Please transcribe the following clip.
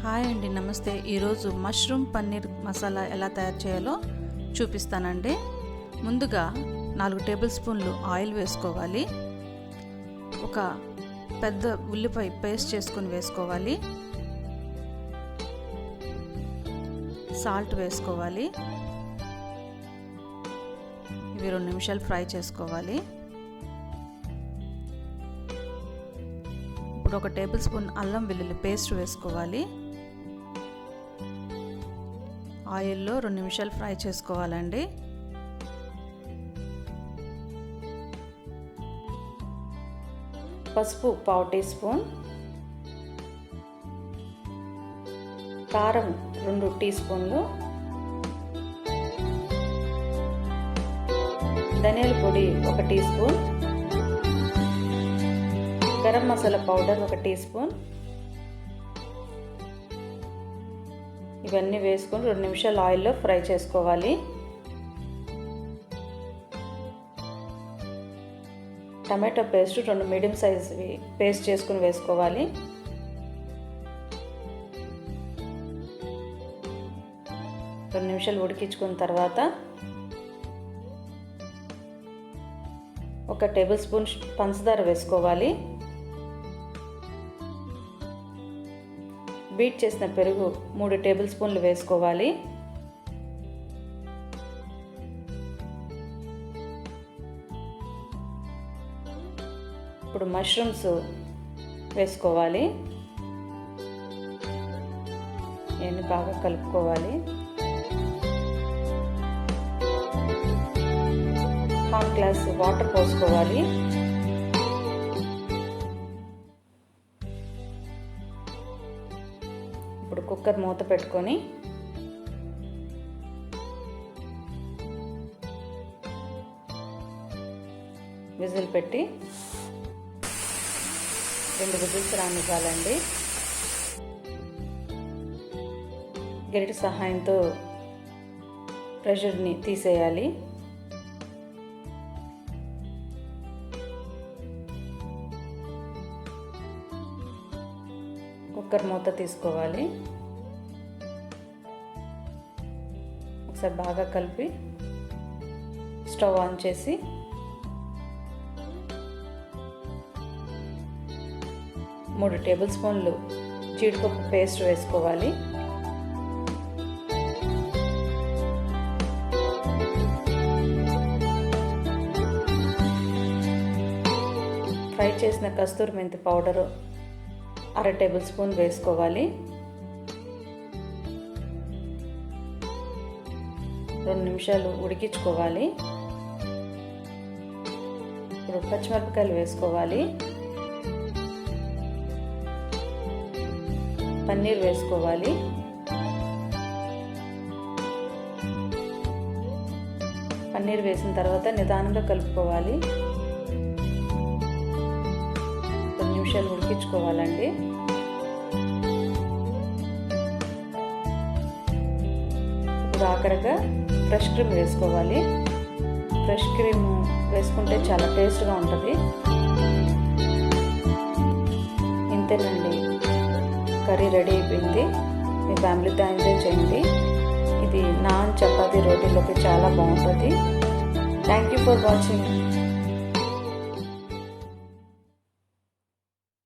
Hi అండి, నమస్తే. ఈరోజు మష్రూమ్ పన్నీర్ మసాలా ఎలా తయారు చేయాలో చూపిస్తానండి. ముందుగా 4 టేబుల్ స్పూన్లు ఆయిల్ వేసుకోవాలి. ఒక పెద్ద ఉల్లిపాయ పేస్ట్ చేసుకొని వేసుకోవాలి. సాల్ట్ వేసుకోవాలి. ఇవి 2 నిమిషాలు ఫ్రై చేసుకోవాలి. ఇప్పుడు ఒక టేబుల్ స్పూన్ అల్లం వెల్లుల్లి పేస్ట్ వేసుకోవాలి. ఆయిల్లో 2 నిమిషాలు ఫ్రై చేసుకోవాలండి. పసుపు 1/2 టీ స్పూన్, కారం 2 టీ స్పూన్లు, ధనియాల పొడి 1 teaspoon, garam masala powder 1 teaspoon. ఇవన్నీ వేసుకొని 2 నిమిషాలు ఆయిల్లో ఫ్రై చేసుకోవాలి. Tomato paste 2 medium size paste చేసుకుని వేసుకోవాలి. రెండు నిమిషాలు ఉడికించుకున్న తర్వాత 1 టేబుల్ స్పూన్ పంచదార వేసుకోవాలి. బీట్ చేసిన పెరుగు 3 టేబుల్ స్పూన్లు వేసుకోవాలి. ఇప్పుడు మష్రూమ్స్ వేసుకోవాలి. ఇవన్నీ బాగా కలుపుకోవాలి. 1/2 గ్లాస్ వాటర్ పోసుకోవాలి. ఇప్పుడు కుక్కర్ మూత పెట్టుకొని విజిల్ పెట్టి 2 విజిల్స్ రానివ్వాలండి. గరిటె సహాయంతో ప్రెషర్ని తీసేయాలి. కుక్కర్ మూత తీసుకోవాలి. ఒకసారి బాగా కలిపి స్టవ్ ఆన్ చేసి మూడు టేబుల్ స్పూన్లు జీడిపప్పు పేస్ట్ వేసుకోవాలి. ఫ్రై చేసిన కస్తూరి మెంతి పౌడరు 1/2 టేబుల్ స్పూన్ వేసుకోవాలి. 2 నిమిషాలు ఉడికించుకోవాలి. ఇప్పుడు పచ్చిమిరపకాయలు వేసుకోవాలి. పన్నీర్ వేసుకోవాలి. పన్నీర్ వేసిన తర్వాత నిదానంగా కలుపుకోవాలి. 2 నిమిషాలు ఉడికించుకోవాలండి. ఇప్పుడు ఆఖరిగా ఫ్రెష్ క్రీమ్ వేసుకోవాలి. ఫ్రెష్ క్రీమ్ వేసుకుంటే చాలా టేస్ట్గా ఉంటుంది. ఇంతేనండి, కర్రీ రెడీ అయిపోయింది. మీ ఫ్యామిలీతో ఎంజాయ్ చేయండి. ఇది నాన్, చపాతీ, రోటీలోకి చాలా బాగుంటుంది. Thank you for watching.